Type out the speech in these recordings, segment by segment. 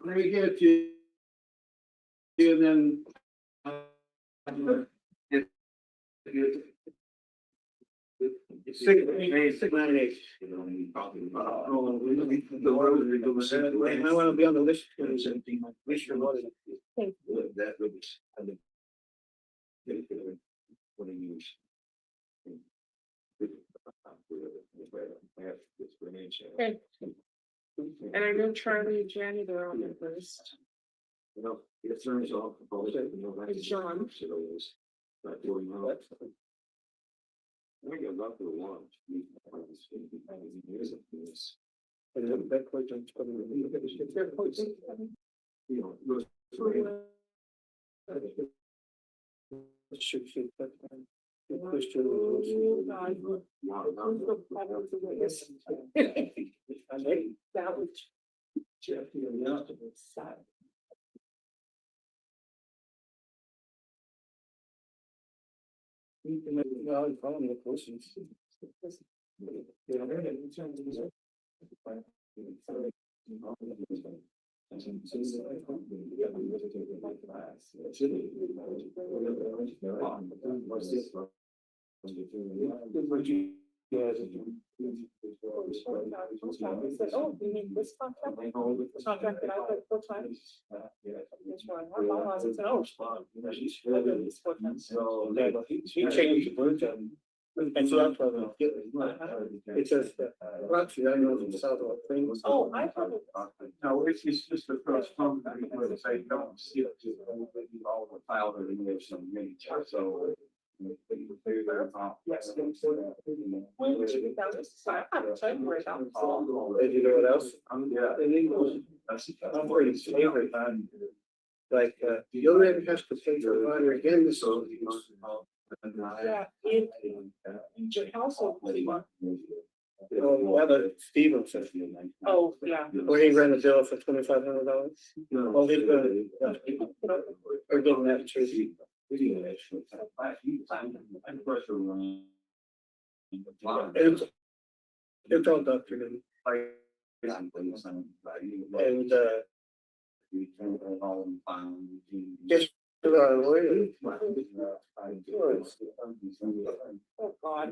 Let me get it to you, and then. Six, 9, 8. I want to be on the list. Wish your mother. That was. Okay. And I know Charlie and Jenny, they're on the list. You know, it turns off. It's John. I got love for the launch. And then that question. You know, goes through. Should that time. Oh, you mean this contract? This contract that I put full time? Which one? I said, oh. So he changed the version. And so that's why it says that, actually, I know the south of things. Oh, I thought it. No, it's just the first phone that where they say don't see it to all the file that we have some many, so. Yes. When did you get that? I haven't told you where that was. Did you know what else? Yeah. In English, I'm very favorite. Like, the other end has to pay for water again, so. Yeah, in your household. Stevenson. Oh, yeah. Where he ran a bill for $2,500. Well, he's gonna, or getting that too. It's all doctored and, just to our lawyer. Oh, God.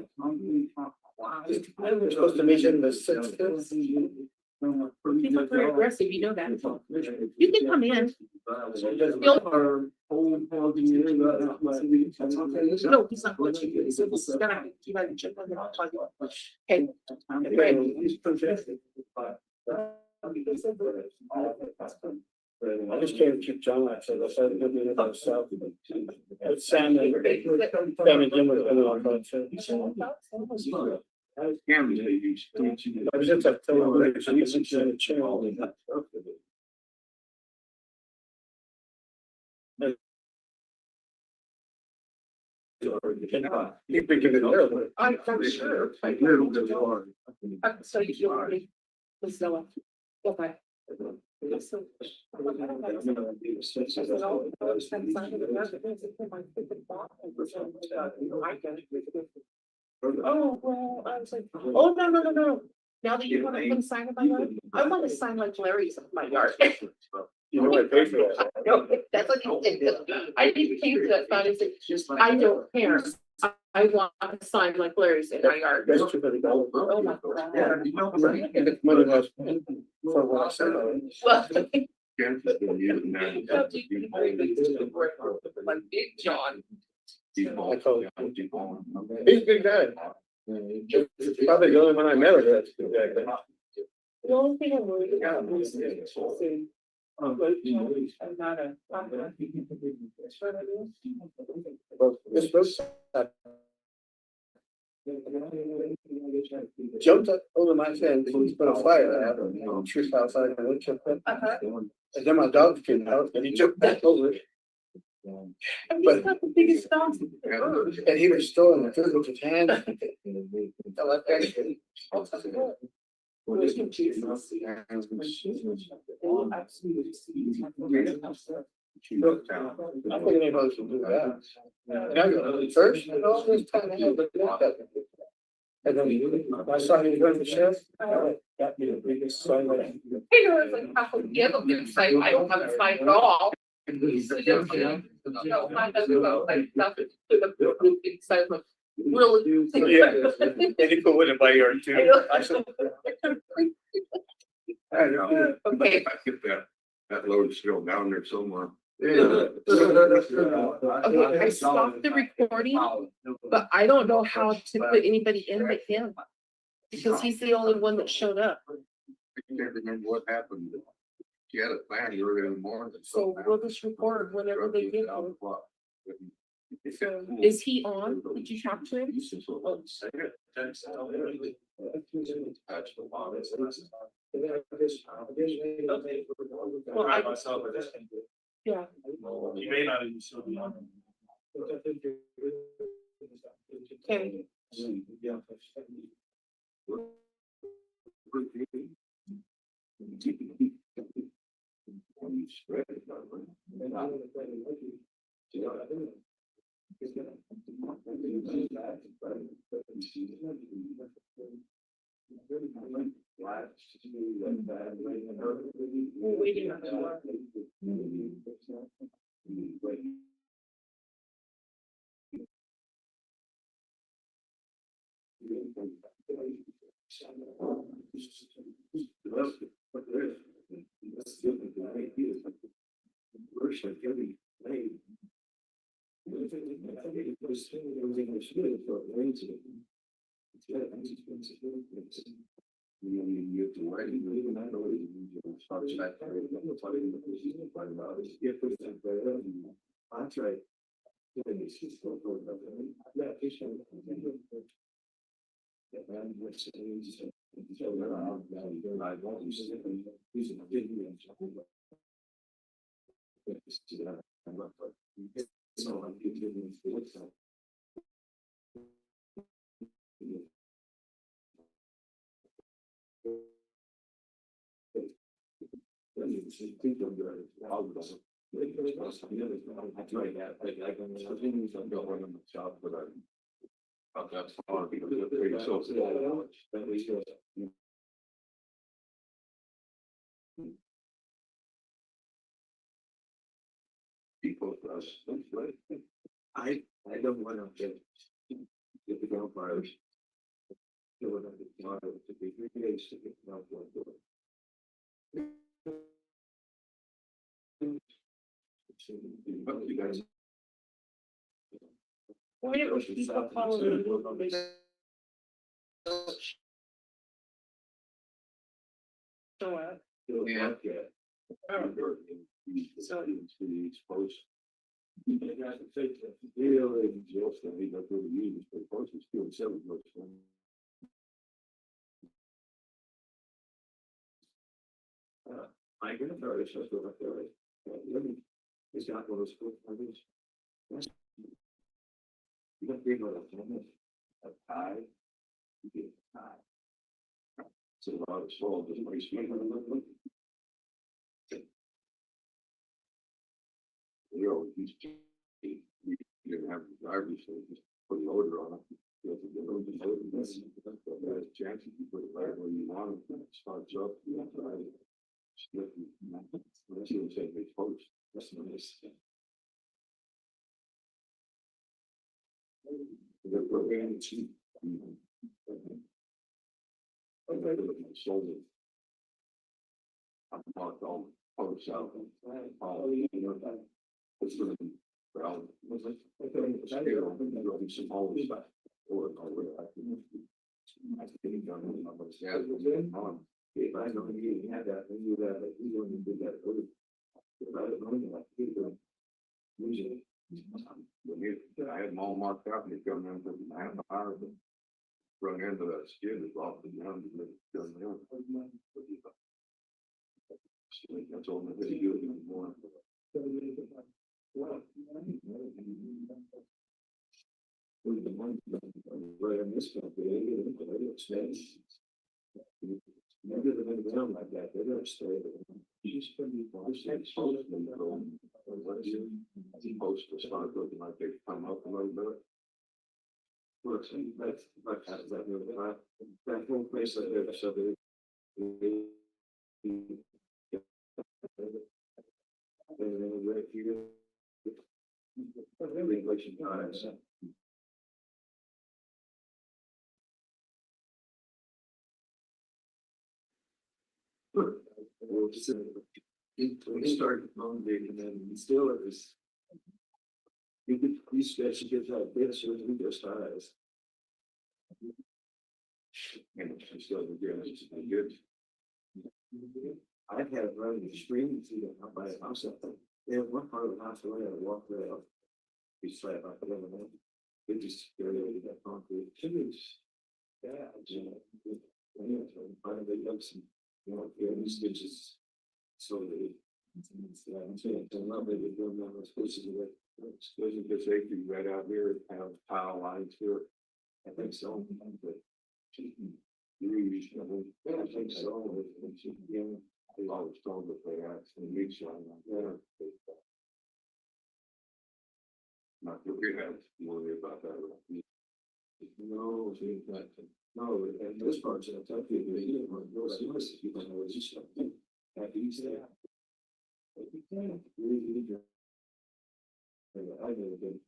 We're supposed to meet in the 6th. People are very aggressive, you know that. You can come in. No, he's not what you do. So this is gonna, you might check on it. Okay. I just can't keep John out, so that's good news about South. It's Sam and Jim was going on that too. I was just at the channel. You're picking it up. I'm sure. So you already. Please no. Okay. Oh, well, I was like, oh, no. Now that you want to come sign in my yard, I want to sign like Larry's in my yard. You know what, pay for that. No, that's what you think. I didn't came to that thought, I said, I don't care. I want to sign like Larry's in my yard. That's $200. Oh, my God. And it's money less for what I said. Well, like Big John. I told him. He's a good guy. Probably the only one I met her. That's a good guy. The only thing I'm worried about is I'm not a. Well, this was. Jumped up over my fence, he put a fire out, truth outside my windshield. And then my dog came out and he jumped back over it. And he's got the biggest dogs in the world. And he was still in the food with his hand. I like that. I think anybody should do that. And I go, first, and all this time, And then my son, he went to chef. Got me the biggest sign like. I know, it's like, yeah, the big site, I don't have a site at all. So, no, mine doesn't go like nothing to the big site, but really. Yeah. And you put wood in my yard too. I said, I know. Okay, I get that load still down there somewhere. okay, I stopped the recording, but I don't know how to put anybody in but him. Because he's the only one that showed up, I can't remember what happened. She had a plan early in the morning. so we'll just record whenever they get on. So, is he on? Did you talk to him? Well, I, yeah, You may not even still be on. okay, we're waiting on that. That's right. That's far because it's pretty so. People for us. I don't want to get the ground fires. It would have been hard to be 3 days to get the ground fire. But you guys. Why don't people follow me? Show up. Yeah. So- Exposed. Really, just, I mean, that's really used for the post, it's still 7 bucks. My grandfather says go up there. He's got one of those school parties. You don't bring one of them. A tie. You get a tie. It's a lot of small, just like sweet. You know, you didn't have the driver's, so just put a loader on it. You have to get over the loader, that's a chance if you put it right where you want it, it starts up, you have to ride it. That's what I'm saying, it's post. That's nice. They're programming cheap. Sold it. I'm marked all posts out. It's really, well, was it? There'll be some holes back. Or, I think done, yeah, on. If I know he had that, he knew that, he wouldn't do that. If I don't know, like, he would use it. I had them all marked out and they come in for the half hour, but run into that skid is off the ground. That's all that they do anymore. Right on this company, maybe they're gonna go like that, they're gonna stay. He's gonna be supposed to start looking like they come up a little bit. Works, and that's that whole place that there, so the. Right here. Regulation times. We started Monday and then still it was. You could, these guys should get that this or we just eyes. And it's still good. I've had it running the stream through the by the house up there. Yeah, one part of the house where I walked right up. We slap up the other one. It just barely that concrete. Yeah. Finally up some, these stitches. So they. I'm saying, I love it. They're doing that. Supposed to do it. Supposed to get safety right out here, have tile lines here. I think so. But. I think so. They always told that they actually need some. Not that we have to worry about that. No, no, and those parts of the country, you don't know, you don't know what you should do. Happy you say that. I never did.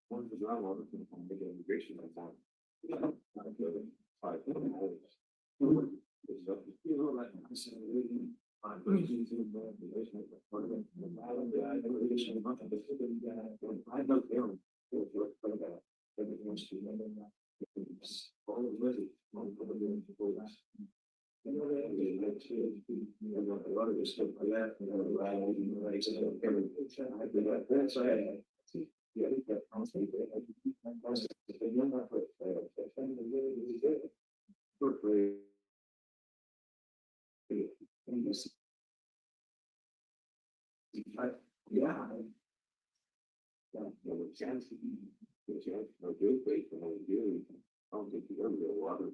One of the groundwater from the irrigation I thought. Yeah. I don't think you ever get a lot of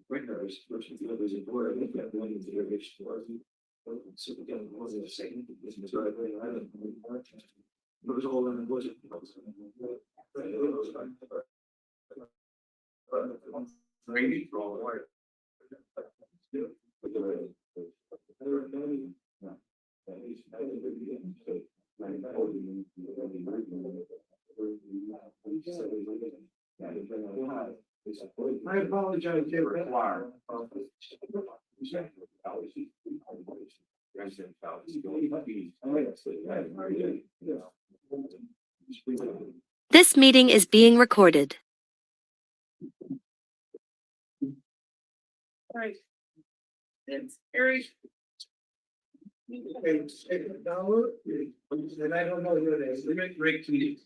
Printers, versus the others in Florida, I think that one is the irrigation was. So we got one of the second, this is right away, I don't know. It was all in the budget. Maybe for all the way. I apologize, they require. This meeting is being recorded. All right. It's Eric. Okay, take it downward, and I don't know your name. Rick Keating.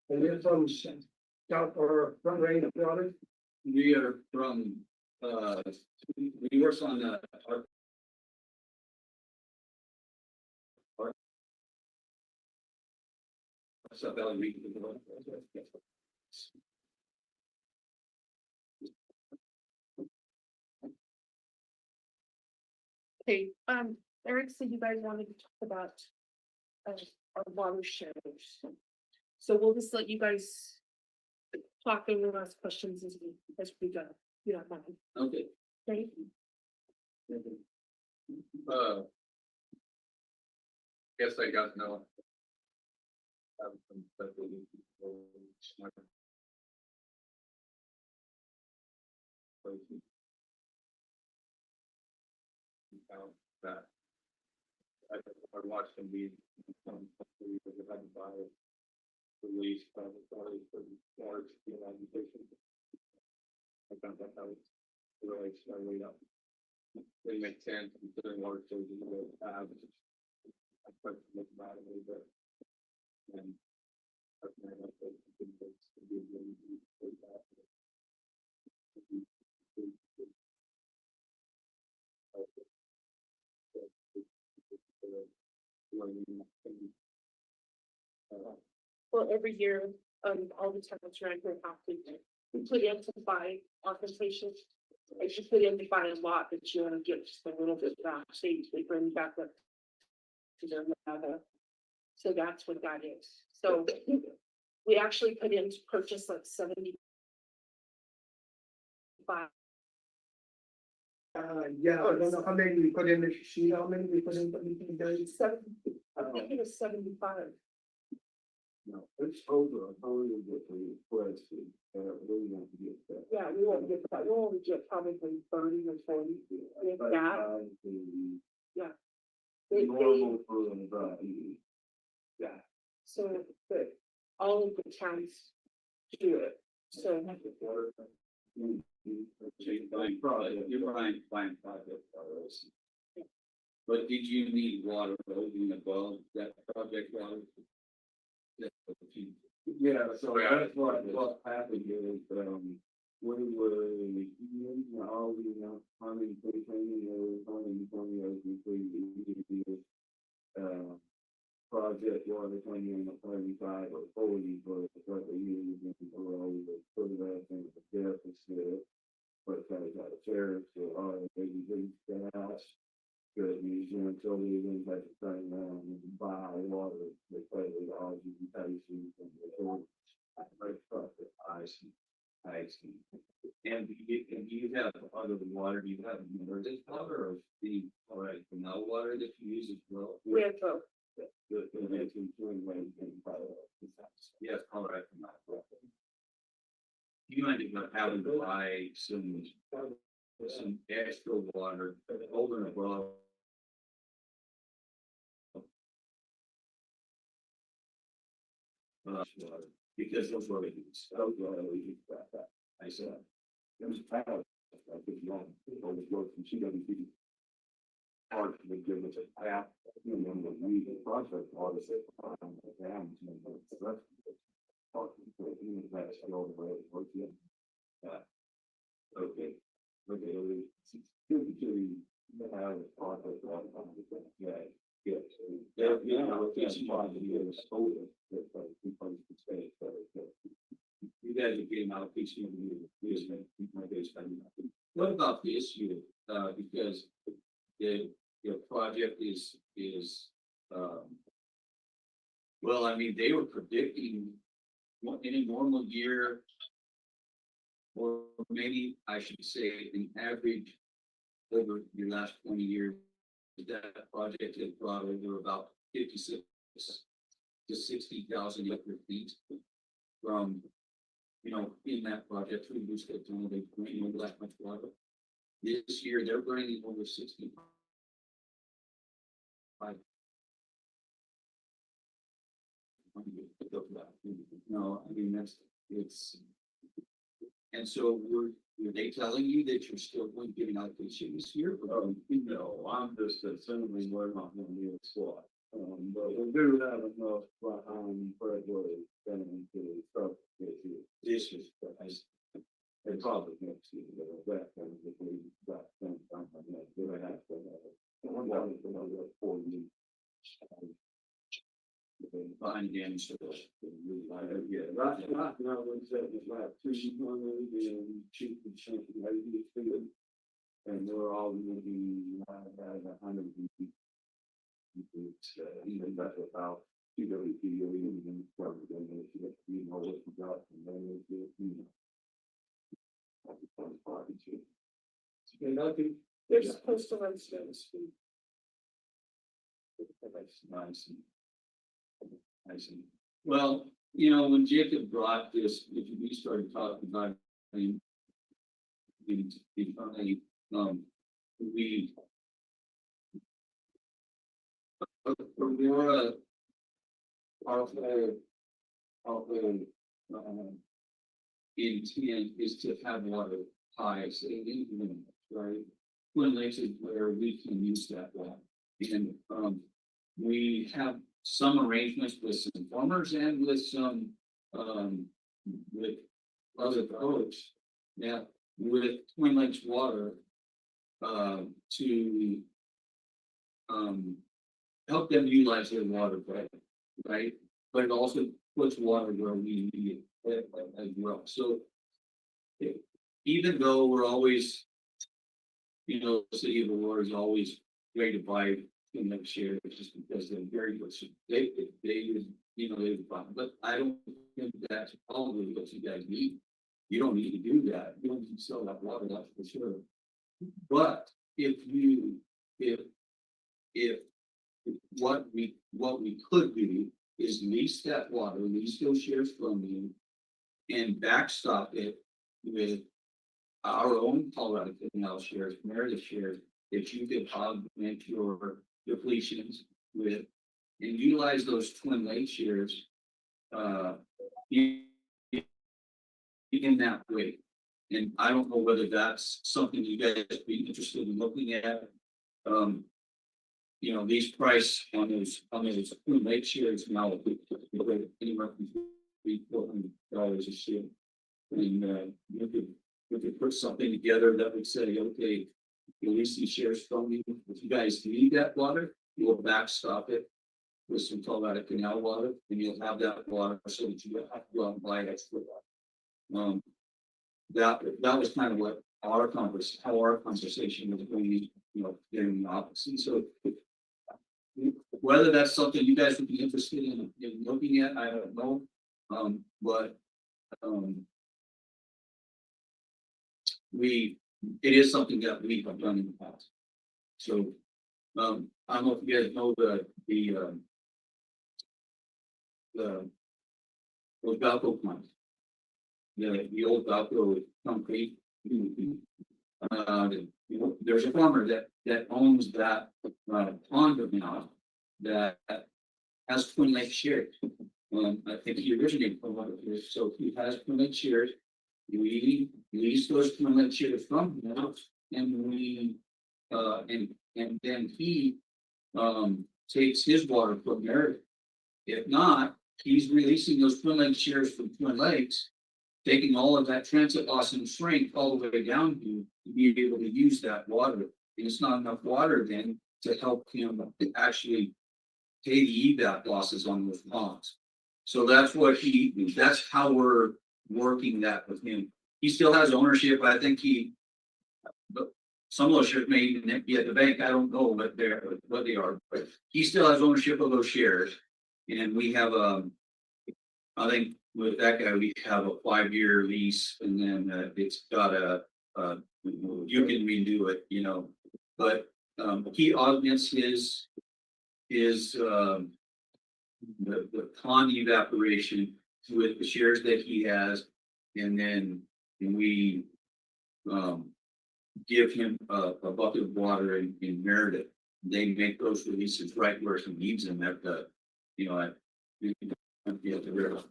And you're from South or Front Range of Water? We are from, we work on, South Valley Region. Okay, Eric said you guys wanted to talk about our watershed. So we'll just let you guys talk over the last questions as we go. You don't mind. Okay. Okay? Guess I got no. That I watched them be released by the authorities for large agitation. I found that was really starting up. They make sense considering large changes that have. I tried to look about it a little bit. And well, every year, all the towns around here have to, we put in to buy authorization. If you put in to buy a lot that you wanna give just a little bit back, they bring back up to their level. So that's what that is. So we actually put in to purchase like 75. Yeah, I don't know how many we put in the sheet, how many we put in, but we can do it. I think it was 75. No, it's over, I'm only get the request, really want to get that. Yeah, we won't get that. We'll only get probably 30 or 40. If But, that, the they, normal for them, yeah. So, but all of the towns do it. So, You're buying project dollars. But did you need water over above that project water? yeah, so that's what happened is, we were, all the, hundred and twenty, project water coming in at 35 or 40 for a couple of years, and we're always put that in the deficit. But kind of got a tariff, so all the baby gas. Good, until we even had to turn around and buy water, they play with all the patients and the children. I see. And do you have other water, do you have emergency water or the, all right, no water that you use as well? we have both. Yes, all right. You might end up having to buy some extra water over and above. Because those were I said, It was proud, I think, long, always worked from CWP. Hard to give us a path, you know, we project audit it, dams, and the rest of it. Hard to put in the past, I know the way it works, yeah. okay, It's good to have a project audit, yeah, yes. Yeah, It's part of the year's older, that's like, people could say, but, you guys are getting out piece of what about this year? Because the project is, well, I mean, they were predicting in a normal year, or maybe I should say an average over your last 20 years, that project has brought over about 56 to 60,000 acre feet from, in that project, we used to they bring over that much water. This year, they're bringing over 65. No, I mean, and so were they telling you that you're still going to get an allocation this year? No, I'm just assuming we're not gonna be a squad. But we do have enough, February, then to start This is, and probably next year, that kind of, if we got some time on that, we would have to have. One down for another 4 years. behind the damage. Yeah, right now, we said it's like 300 and cheap and cheap, and we're all gonna be, at 100. Even that's about CWP, or even probably, what we got, and then They're supposed to run slow speed. I see. Well, when Jacob brought this, if we started talking about, we Aurora, our intent is to have water ties, right? Twin Lakes is where we can use that water. And we have some arrangements with some farmers and with some with other folks that with Twin Lakes water to help them utilize their water better, right? But it also puts water where we need it as well, so. Even though we're always. You know, the city of Aurora is always ready to buy in next year, just because they're very good, so they, you know, they, but I don't think that's probably what you guys need. You don't need to do that, you don't need to sell that water, that's for sure. But if what we could do is lease that water, lease those shares from you. And backstop it with our own Colorado Canal shares, Meredith shares, that you could augment your depletions with. And utilize those Twin Lake shares, in that way. And I don't know whether that's something you guys would be interested in looking at. You know, these price on those Twin Lake shares now, anywhere from $300-400 a share. And we could put something together that would say, okay, release these shares from you. If you guys need that water, you'll backstop it with some Colorado Canal water, and you'll have that water so that you don't have to go out and buy extra water. That was kind of what how our conversation was going, you know, getting the opposite. So whether that's something you guys would be interested in looking at, I don't know. But it is something that we have done in the past. So I don't know if you guys know those Valco plants. The old Valco concrete. There's a farmer that owns that pond now that has Twin Lake shares. I think he originated from one of his, so he has Twin Lake shares. We lease those Twin Lake shares from him, and we and then he takes his water from there. If not, he's releasing those Twin Lake shares from Twin Lakes, taking all of that transit loss and shrink all the way down to be able to use that water. And it's not enough water then to help him actually pay the EVAP losses on those ponds. So that's how we're working that with him. He still has ownership. I think but some of those shares may even be at the bank. I don't know what they are, but he still has ownership of those shares. And we have I think with that guy, we have a 5-year lease, and then it's got you can redo it, you know. But he augments his the pond evaporation with the shares that he has, and then we give him a bucket of water in Meredith. They make those releases right where he needs them at the, you know, at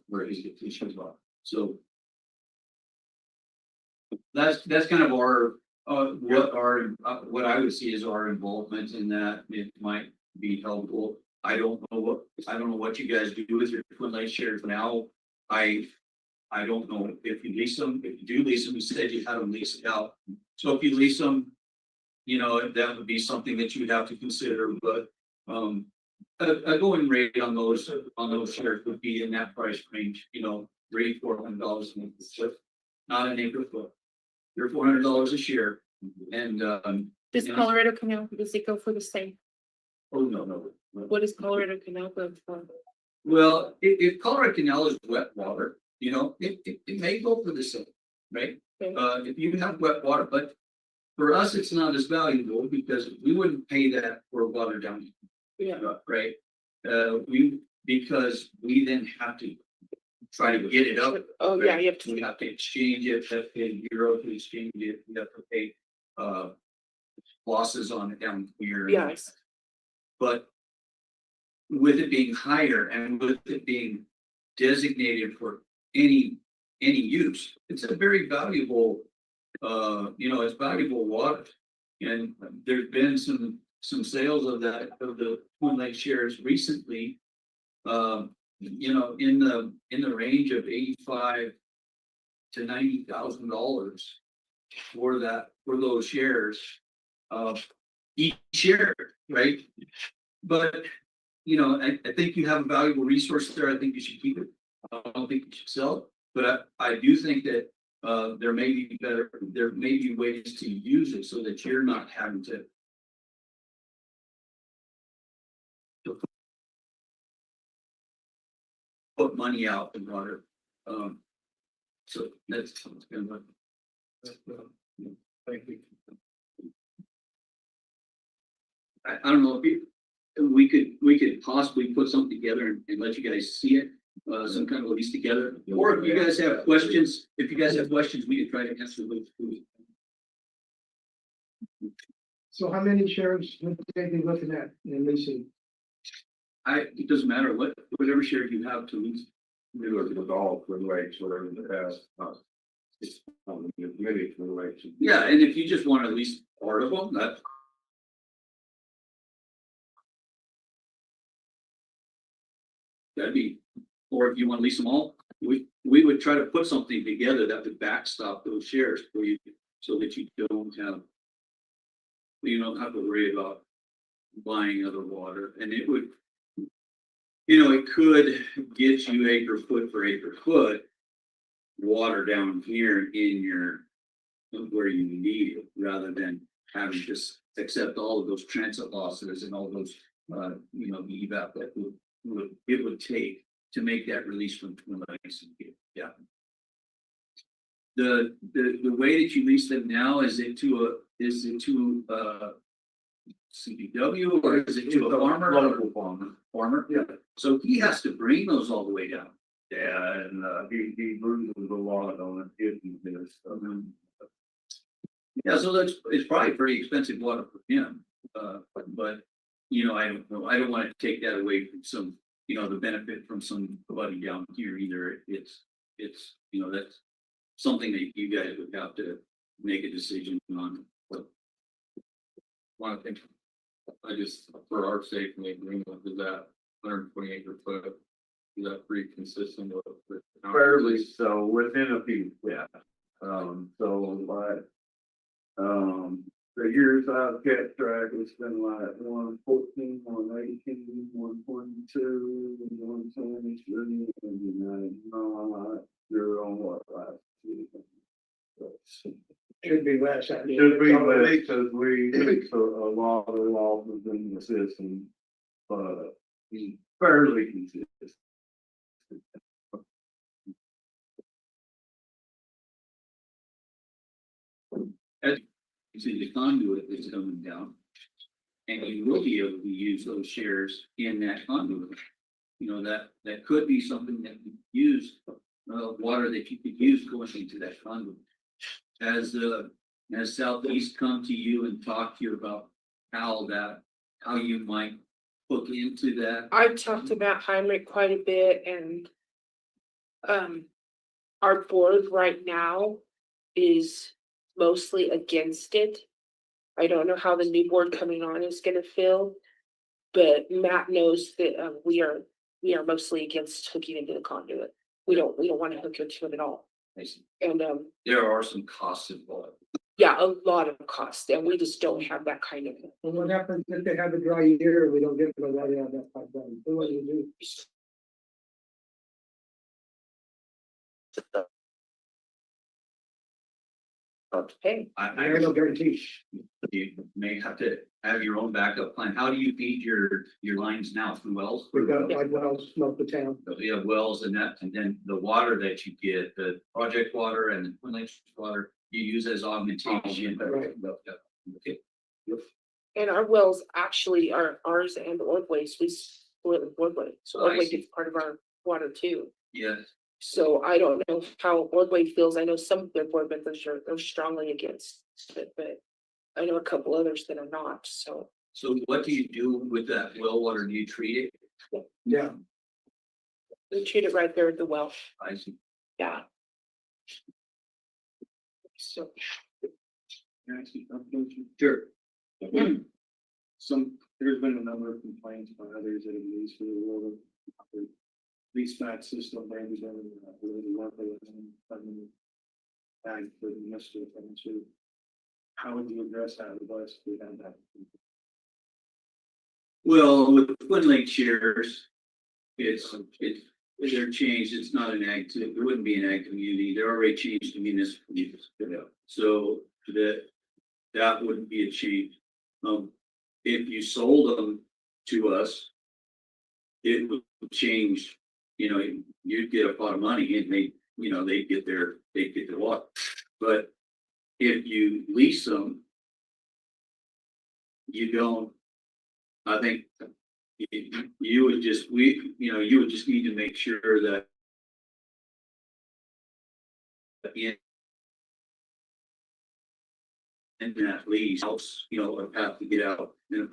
where his depletions are. So that's kind of our what I would see as our involvement in that. It might be helpful. I don't know what you guys do with your Twin Lake shares now. I don't know if you lease them. If you do lease them, you said you had them leased out. So if you lease them, you know, that would be something that you would have to consider. But a going rate on those shares would be in that price range, you know, $300-400 an acre foot, not an acre foot. They're $400 a share. And Does Colorado Canal, does it go for the same? oh no. What does Colorado Canal go for? Well, if Colorado Canal is wet water, you know, it may go for the same, right? Okay. If you have wet water, but for us, it's not as valuable because we wouldn't pay that for water down. Yeah. Right. Because we then have to try to get it up. Oh, right? yeah, you have to. We have to exchange it, have to pay euro to exchange it, we have to pay losses on it down here. Yes. But with it being higher and with it being designated for any use, it's a very valuable, you know, it's valuable water. And there's been some sales of the Twin Lake shares recently, you know, in the range of $85,000 to $90,000 for those shares, each share, right? But you know, I think you have a valuable resource there. I think you should keep it. I don't think you should sell it, but I do think that there may be ways to use it so that you're not having to put money out in water. So that's kind of Thank you. I don't know if we could possibly put something together and let you guys see it, some kind of release together. Or if you guys have questions, we could try to answer those. So how many sheriffs would they be looking at in leasing? It doesn't matter whatever share you have to lease. We look at all for lakes, whatever the past. It's many for lakes. Yeah, and if you just want to lease part of them, that'd be, or if you want to lease them all, we would try to put something together that would backstop those shares for you, so that you don't have to worry about buying other water, and it would, it could get you acre foot for acre foot water down here in your, where you need it, rather than having to just accept all of those transit losses and all those, the evap that it would take to make that release from Twin Lakes. Yeah. The way that you lease them now, is it to CPW, or is it to a farmer? Local Farmer? Yeah. So he has to bring those all the way down. Yeah, and he bruises a lot on it, Yeah, so it's probably pretty expensive water for him, but I don't know, I don't want to take that away from some, the benefit from somebody down here either. It's that's something that you guys would have to make a decision on. One thing, I just, for our sake, in the agreement, is that 120 acre foot, is that pretty consistent with? fairly so, within a few, yeah. So like, the years I've kept track, it's been like 114, 118, 122, 123, and you're on what last week? Should be less. I mean, Should be it's all- less, because we fix a lot of losses in the system, but fairly consistent. You see the conduit is coming down, and you will be able to use those shares in that conduit. That could be something that you use, water that you could use going into that conduit. As Southeast come to you and talk to you about how you might hook into that. I've talked to Matt Heinrich quite a bit, and our board right now is mostly against it. I don't know how the new board coming on is gonna feel, but Matt knows that we are mostly against hooking into the conduit. We don't want to hook into it at all. And There are some costs involved. yeah, a lot of cost, and we just don't have that kind of. And what happens if they have a dry year, we don't get the water out of that pipeline? What do you do? Hey, I have no guarantee. You may have to have your own backup plan. How do you feed your lines now? Through wells? We've got like wells, smoke the town. So you have wells and then the water that you get, the project water and the Twin Lakes water, you use as augmentation. Right. Okay. and our wells actually are ours and Ordway's. We split with Ordway, so Oh, I Ordway see. gets part of our water too. Yes. So I don't know how Ordway feels. I know some of their board members are strongly against it, but I know a couple others that are not, so. So what do you do with that well water? Do you treat it? Yeah. We treat it right there at the well, I see. yeah. So, Sure. There's been a number of complaints by others that have used for the water. Lease back system, maybe they really want ag for the mystery thing too. How would you address that with us if we had that? Well, with Twin Lake shares, it's they're changed, it's not an ag, it wouldn't be an ag community, they're already changed to municipal use. So that wouldn't be a change. If you sold them to us, it would change, you know, you'd get a pot of money and they'd get their water. But if you lease them, you don't, I think you would just need to make sure that in that lease, helps, a path to get out, and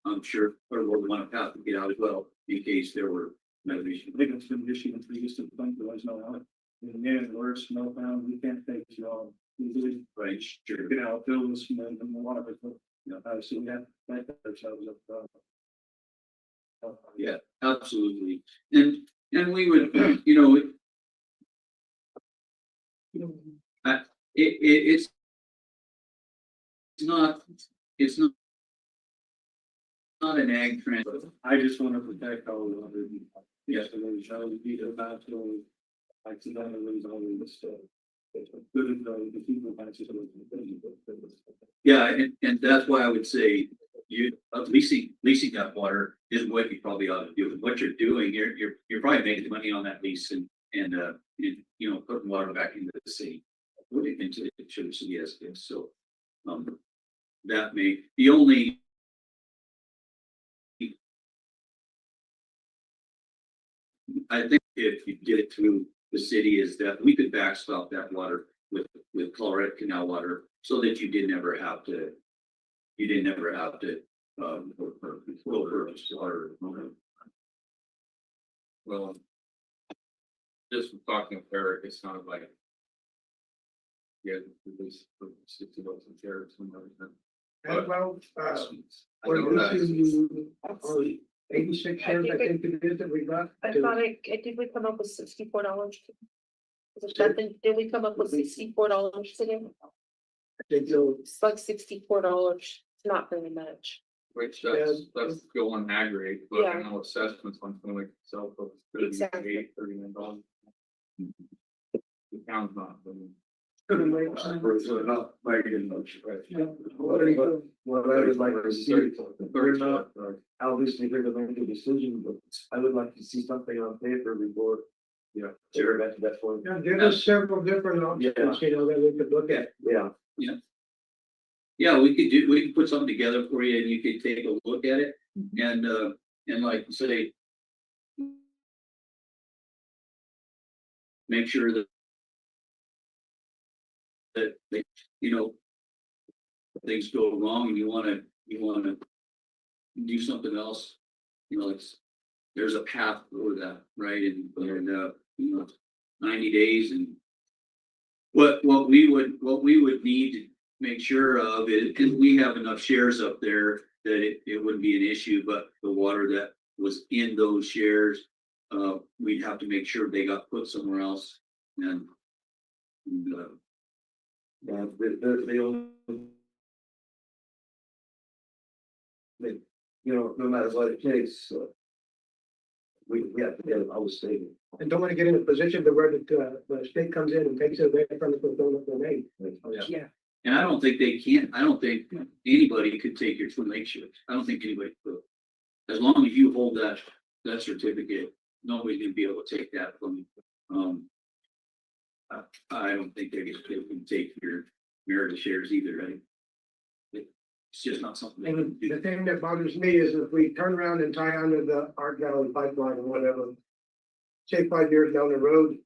I'm sure, or would want a path to get out as well, in case there were measures. I think it's been Michigan for used to the point, there was no out. And then worse, no found, we can't take, easily, Right, sure. get out, those, and then the water, but, so we have, that ourselves up. Yeah, absolutely. And we would, it's not an ag trend. I just want to protect our water. Yes, and then try to beat about to accidentally lose all of this stuff. It's good as the people actually. Yeah, and that's why I would say leasing that water is what you probably ought to do. What you're doing, you're probably making money on that lease and putting water back into the city, into the city. Yes. So, that may the only. I think if you get it through the city is that we could backstop that water with Colorado Canal water so that you didn't ever have to full purchase water. Well, just from talking with Eric, it sounded like. Yeah, this 60 votes and shares and everything. And well, I we're know that. losing 86 shares, I think it is that we got. I to- thought did we come up with $64? Did we come up with $64 today? I think so. It's like $64, it's not very much. Which that's going aggregate, but I know assessments on something like itself of Exactly. $39. The town's not. Couldn't wait. Not making much, right? What I would like to see, we're not obviously here to make a decision, but I would like to see something on paper before. Sure, that's one. Yeah, give us several different options, that we could look at. Yeah. Yeah, we could put something together for you and you could take a look at it and like say. Make sure that things go wrong and you wanna do something else, there's a path for that, right? And 90 days and what we would need to make sure of is we have enough shares up there that it wouldn't be an issue, but the water that was in those shares, we'd have to make sure they got put somewhere else and Yeah, they only. No matter what it takes, we have to get it all stated. And don't want to get in a position to where the state comes in and takes it away from the fulfillment domain. Yeah. And I don't think anybody could take your Twin Lake shares. I don't think anybody could. As long as you hold that certificate, nobody's gonna be able to take that from you. I don't think they can take your Meredith shares either, right? It's just not something they And can the do. thing that bothers me is if we turn around and tie under the Art Valley pipeline or whatever, say 5 years down the road,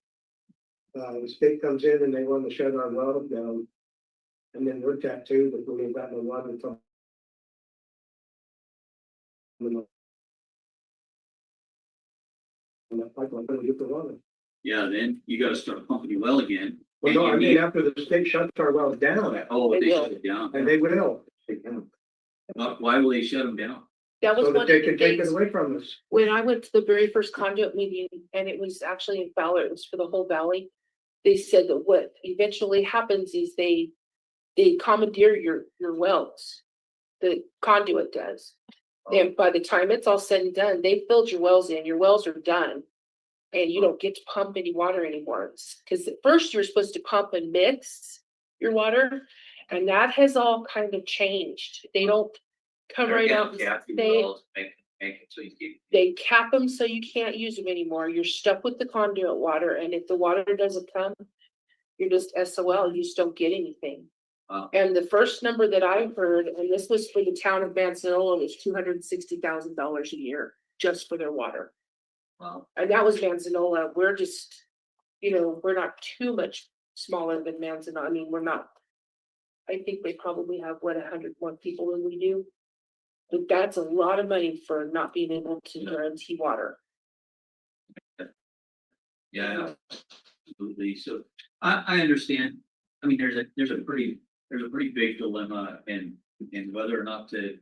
the state comes in and they want to shut our well down. And then we're tattooed, but we've got no water from. And that pipeline, gonna get the water. Yeah, then you gotta start pumping your well again. Well, no, I mean, after the state shuts our wells down, Oh, They they will. shut it down. and they will, Why will they shut them down? That was so one that of they the can take it things, away from us. when I went to the very first conduit meeting, and it was actually in Fowler, it was for the whole valley. They said that what eventually happens is they commandeer your wells. The conduit does. And by the time it's all said and done, they filled your wells in, your wells are done. And you don't get to pump any water anymore, because at first you were supposed to pump and mix your water. And that has all kind of changed. They don't come right out and say, Make it so you keep. they cap them so you can't use them anymore. You're stuck with the conduit water, and if the water doesn't come, you're just SOL, you just don't get anything. Wow. And the first number that I heard, and this was for the town of Manzanola, was $260,000 a year just for their water. Wow. And that was Manzanola. We're just, we're not too much smaller than Manzanola. I mean, we're not. I think they probably have 100 more people than we do. But that's a lot of money for not being able to guarantee water. Yeah, absolutely. So I understand. I mean, there's a pretty big dilemma in whether or not to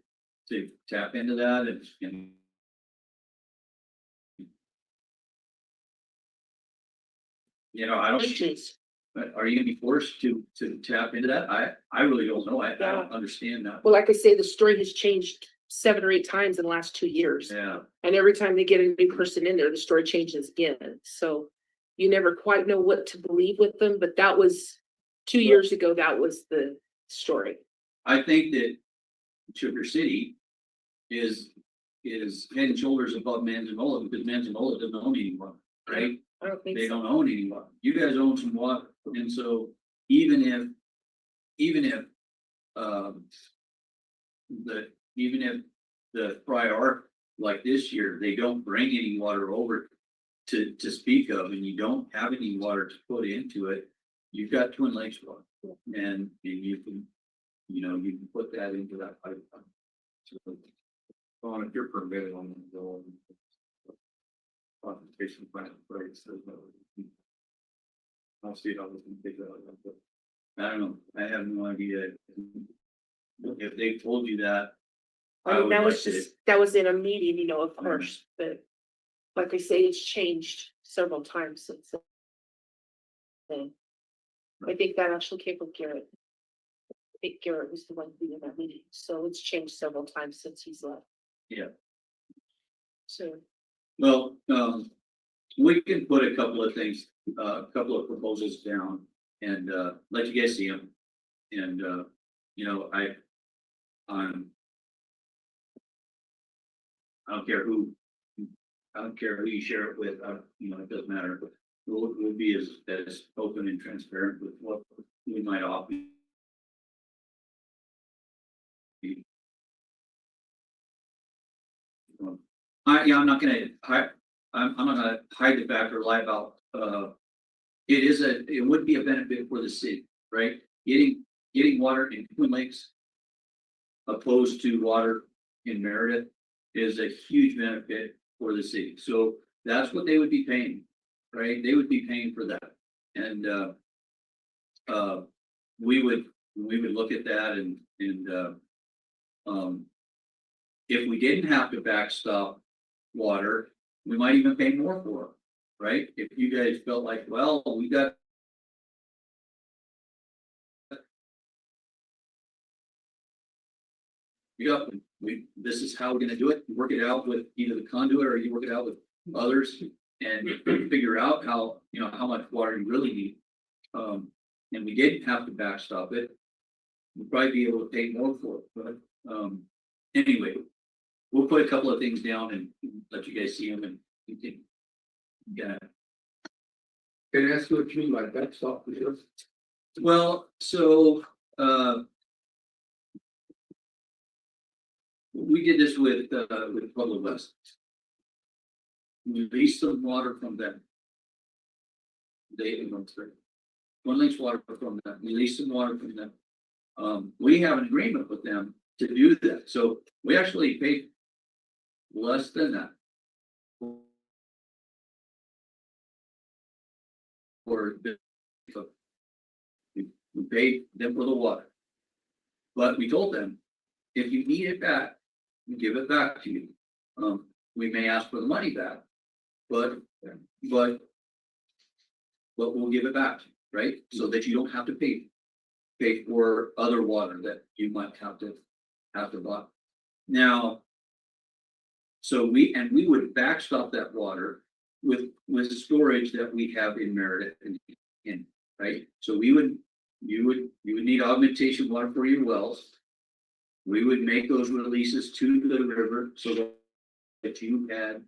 tap into that and I don't. Wages. But are you gonna be forced to tap into that? I really don't know. I Yeah. don't understand that. Well, like I say, the story has changed 7 or 8 times in the last 2 years. Yeah, And every time they get a new person in there, the story changes again. So you never quite know what to believe with them, but that was 2 years ago, that was the story. I think that Sugar City is head and shoulders above Manzanola because Manzanola doesn't own anyone, right? I don't think They so. don't own anyone. You guys own some water, and so even if the prior like this year, they don't bring any water over to speak of, and you don't have any water to put into it, you've got Twin Lakes water, and you can, you can put that into that pipeline. So, Well, if you're permitted on the bill. Concentration plant, right, so. I'll see how this can take that. I don't know. I have no idea. If they told you that. I mean, would that like was to- just, that was in a meeting, of course, but like I say, it's changed several times since then. I think that actually came from Garrett. I think Garrett was the one being in that meeting, so it's changed several times since he's left. Yeah. So, Well, we can put a couple of things, a couple of proposals down and let you guys see them. And I don't care who you share it with. It doesn't matter. But we'll be as open and transparent with what we might offer. I'm not gonna hide. I'm not gonna hide the fact or lie about. It would be a benefit for the city, right? Getting water in Twin Lakes opposed to water in Meredith is a huge benefit for the city. So that's what they would be paying, right? They would be paying for that. And we would look at that and if we didn't have to backstop water, we might even pay more for it, right? If you guys felt like, well, we got this is how we're gonna do it, work it out with either the conduit or you work it out with others and figure out how much water you really need. And we didn't have to backstop it. We'd probably be able to pay more for it, but anyway, we'll put a couple of things down and let you guys see them and you can. Yeah. Can I ask you what you mean by backstop? Well, so we did this with Pueblo West. We leased some water from them. One Lakes water from them. We leased some water from them. We have an agreement with them to do that. So we actually paid less than that. We paid them for the water. But we told them, if you need it back, we give it back to you. We may ask for the money back, but we'll give it back, right? So that you don't have to pay for other water that you might have to buy. Now, so we would backstop that water with the storage that we have in Meredith and, right? So you would need augmentation water for your wells. We would make those releases to the river so that you had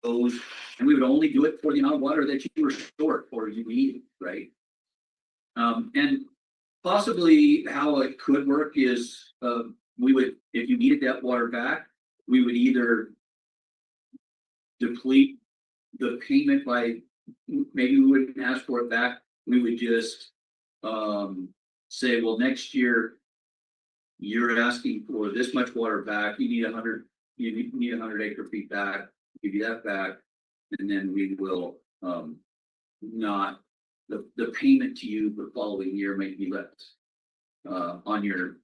those, and we would only do it for the amount of water that you were short or you needed, right? And possibly how it could work is, we would, if you needed that water back, we would either deplete the payment by, maybe we wouldn't ask for it back. We would just, say, well, next year you're asking for this much water back. You need 100, you need 100 acre feet back, give you that back. And then we will, not, the payment to you the following year may be less on the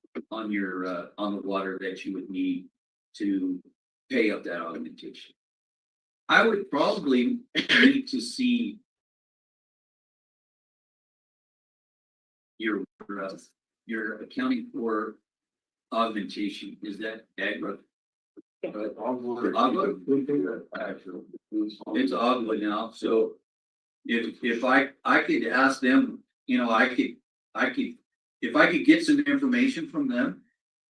water that you would need to pay up that augmentation. I would probably need to see your accounting for augmentation. Is that agri? Agua? It's agua now, so if I could ask them, you know, if I could get some information from them,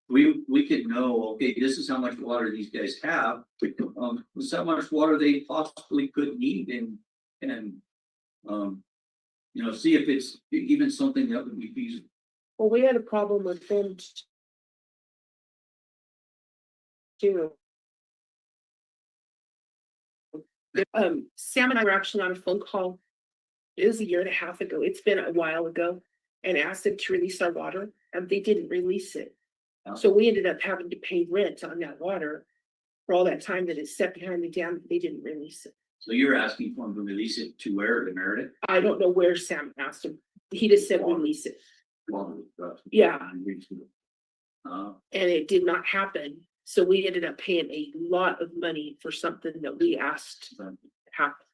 we could know, okay, this is how much water these guys have, this is how much water they possibly could need, and you know, see if it's even something that would be feasible. Well, we had a problem with them too. Sam and I were actually on a phone call. It was a year and a half ago. It's been a while ago, and asked them to release our water, and they didn't release it. So we ended up having to pay rent on that water for all that time that it's set behind the dam. They didn't release it. So you're asking for them to release it to where, to Meredith? I don't know where Sam asked him. He just said release it. Yeah. And it did not happen. So we ended up paying a lot of money for something that we asked to happen.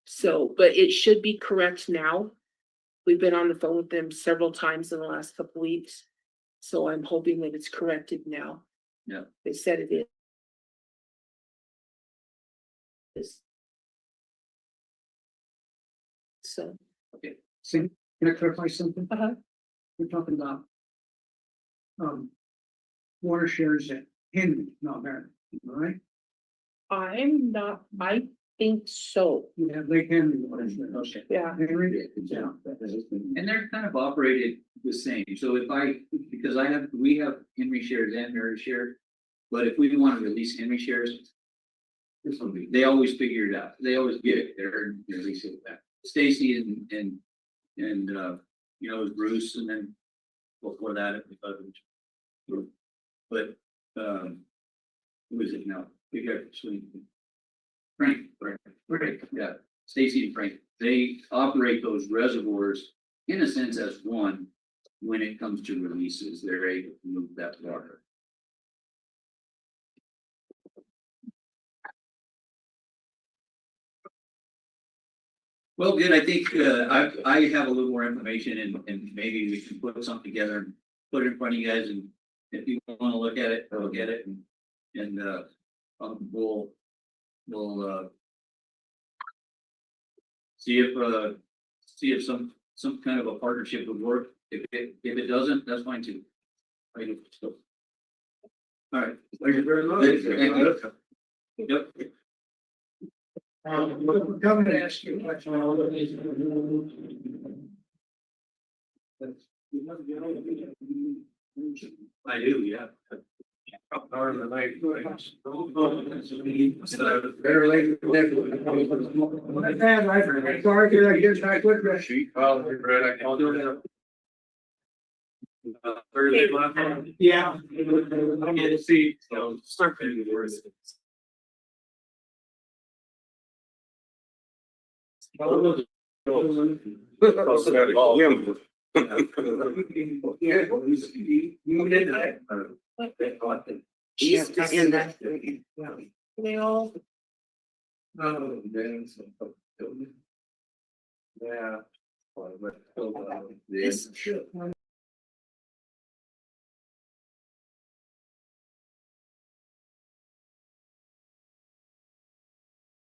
So, but it should be correct now. We've been on the phone with them several times in the last couple weeks. So I'm hoping that it's corrected now. Yeah. They said it is. So. Can I clarify something? Uh-huh. We're talking about water shares at Henry, not Meredith, all right? I'm not, I think so. You have Lake Henry water shares. Okay. Yeah. Henry, Yeah. And they're kind of operated the same. So because we have Henry shares and Mary shares, but if we want to release Henry shares, they always figure it out. They always get it there and release it back. Stacy and you know, Bruce, and then before that, but who is it now? We got Frank, yeah, Stacy and Frank. They operate those reservoirs in a sense as one. When it comes to releases, they're able to move that water. Well, good. I think I have a little more information, and maybe we can put something together and put it in front of you guys. And if you want to look at it, look at it, and we'll see if some kind of a partnership would work. If it doesn't, that's fine too. Right. So, all right. Thank you very much. Thank you. Yep. I'm coming to ask you a question. I do, yeah. Better late than never. Sorry, did I get back with you? I'll do it. Thursday, Yeah. I'm gonna see, so start. they all, Yeah. this